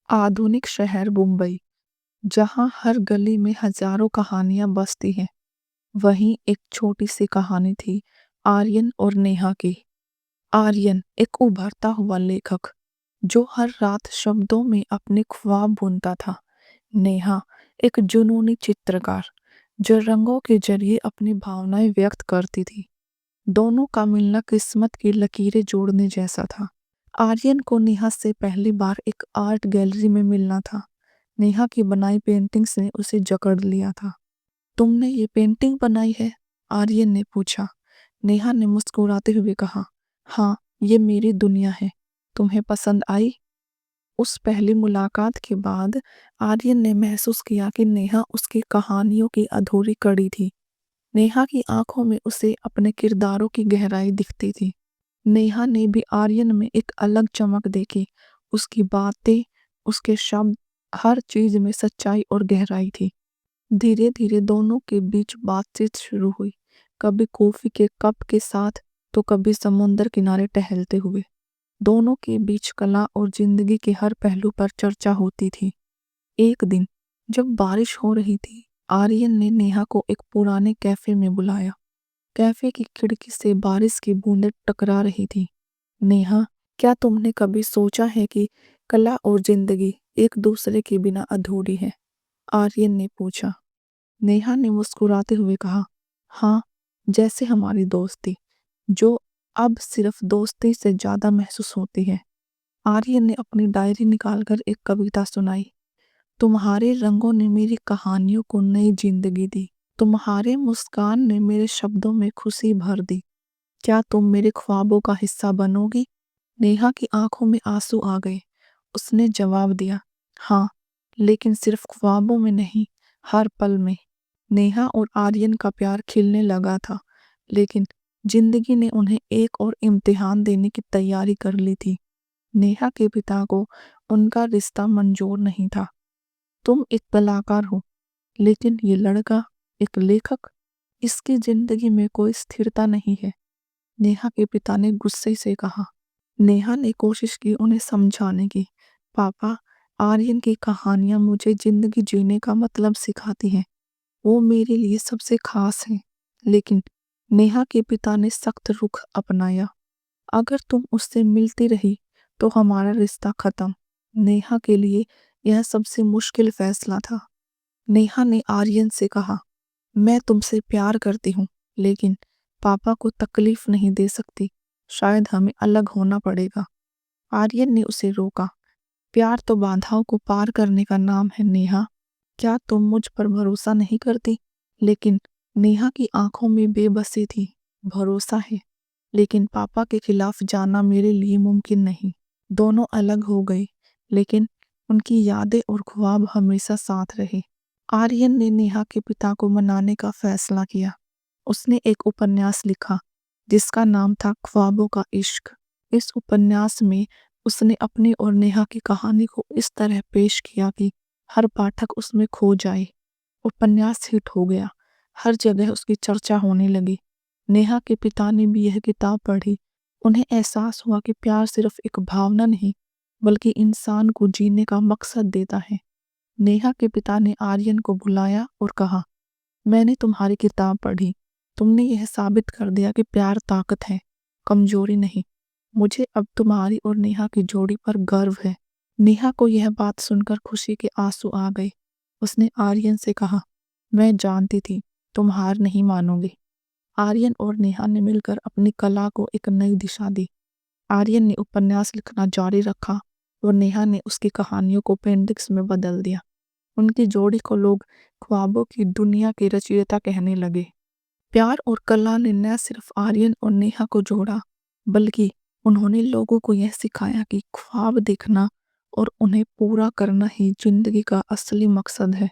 आधुनिक शहर मुंबई, जहाँ हर गली में हजारों कहानियां बसती हैं, वहीं एक छोटी सी कहानी थी आर्यन और नेहा की। आर्यन एक उभरता हुआ लेखक जो हर रात शब्दों में अपने ख्वाब बुनता था। नेहा एक जुनूनी चित्रकार जो रंगों के जरिए अपनी भावनाएं व्यक्त करती थी। दोनों का मिलना किस्मत की लकीरें जोड़ने जैसा था। आर्यन को नेहा से पहली बार एक आर्ट गैलरी में मिलना था। नेहा की बनाई पेंटिंग्स ने उसे जकड़ लिया था। तुमने ये पेंटिंग बनाई है? आर्यन ने पूछा। नेहा ने मुस्कुराते हुए कहा, हाँ, ये मेरी दुनिया है। तुम्हें पसंद आई? उस पहली मुलाकात के बाद आर्यन ने महसूस किया कि नेहा उसकी कहानियों की अधूरी कड़ी थी। नेहा की आंखों में उसे अपने किरदारों की गहराई दिखती थी। नेहा ने भी आर्यन में एक अलग चमक देखी। उसकी बातें, उसके शब्द, हर चीज में सच्चाई और गहराई थी। धीरे धीरे दोनों के बीच बातचीत शुरू हुई, कभी कॉफी के कप के साथ तो कभी समुंदर किनारे टहलते हुए। दोनों के बीच कला और जिंदगी के हर पहलू पर चर्चा होती थी। एक दिन जब बारिश हो रही थी, आर्यन ने नेहा को एक पुराने कैफे में बुलाया। कैफे की खिड़की से बारिश की बूंदें टकरा रही थी। नेहा, क्या तुमने कभी सोचा है कि कला और जिंदगी एक दूसरे के बिना अधूरी है? आर्यन ने पूछा। नेहा ने मुस्कुराते हुए कहा, हाँ, जैसे हमारी दोस्ती, जो अब सिर्फ दोस्ती से ज्यादा महसूस होती है। आर्यन ने अपनी डायरी निकालकर एक कविता सुनाई। तुम्हारे रंगों ने मेरी कहानियों को नई जिंदगी दी। तुम्हारे मुस्कान ने मेरे शब्दों में खुशी भर दी। क्या तुम मेरे ख्वाबों का हिस्सा बनोगी? नेहा की आंखों में आंसू आ गए। उसने जवाब दिया, हाँ, लेकिन सिर्फ ख्वाबों में नहीं, हर पल में। नेहा और आर्यन का प्यार खिलने लगा था, लेकिन जिंदगी ने उन्हें एक और इम्तिहान देने की तैयारी कर ली थी। नेहा के पिता को उनका रिश्ता मंजूर नहीं था। तुम एक कलाकार हो, लेकिन ये लड़का एक लेखक, इसकी जिंदगी में कोई स्थिरता नहीं है, नेहा के पिता ने गुस्से से कहा। नेहा ने कोशिश की उन्हें समझाने की। पापा, आर्यन की कहानियां मुझे जिंदगी जीने का मतलब सिखाती हैं। वो मेरे लिए सबसे खास है। लेकिन नेहा के पिता ने सख्त रुख अपनाया। अगर तुम उससे मिलती रही तो हमारा रिश्ता खत्म। नेहा के लिए यह सबसे मुश्किल फैसला था। नेहा ने आर्यन से कहा, मैं तुमसे प्यार करती हूँ, लेकिन पापा को तकलीफ नहीं दे सकती। शायद हमें अलग होना पड़ेगा। आर्यन ने उसे रोका। प्यार तो बाधाओं को पार करने का नाम है नेहा। क्या तुम मुझ पर भरोसा नहीं करती? लेकिन नेहा की आंखों में बेबसी थी। भरोसा है, लेकिन पापा के खिलाफ जाना मेरे लिए मुमकिन नहीं। दोनों अलग हो गए, लेकिन उनकी यादें और ख्वाब हमेशा साथ रहे। आर्यन ने नेहा के पिता को मनाने का फैसला किया। उसने एक उपन्यास लिखा जिसका नाम था ख्वाबों का इश्क। इस उपन्यास में उसने अपनी और नेहा की कहानी को इस तरह पेश किया कि हर पाठक उसमें खो जाए। उपन्यास हिट हो गया। हर जगह उसकी चर्चा होने लगी। नेहा के पिता ने भी यह किताब पढ़ी। उन्हें एहसास हुआ कि प्यार सिर्फ एक भावना नहीं, बल्कि इंसान को जीने का मकसद देता है। नेहा के पिता ने आर्यन को बुलाया और कहा, मैंने तुम्हारी किताब पढ़ी। तुमने यह साबित कर दिया कि प्यार ताकत है, कमजोरी नहीं। मुझे अब तुम्हारी और नेहा की जोड़ी पर गर्व है। नेहा को यह बात सुनकर खुशी के आंसू आ गए। उसने आर्यन से कहा, मैं जानती थी तुम हार नहीं मानोगे। आर्यन और नेहा ने मिलकर अपनी कला को एक नई दिशा दी। आर्यन ने उपन्यास लिखना जारी रखा और नेहा ने उसकी कहानियों को पेंटिंग्स में बदल दिया। उनकी जोड़ी को लोग ख्वाबों की दुनिया के रचयिता कहने लगे। प्यार और कला ने न सिर्फ आर्यन और नेहा को जोड़ा, बल्कि उन्होंने लोगों को यह सिखाया कि ख्वाब देखना और उन्हें पूरा करना ही जिंदगी का असली मकसद है।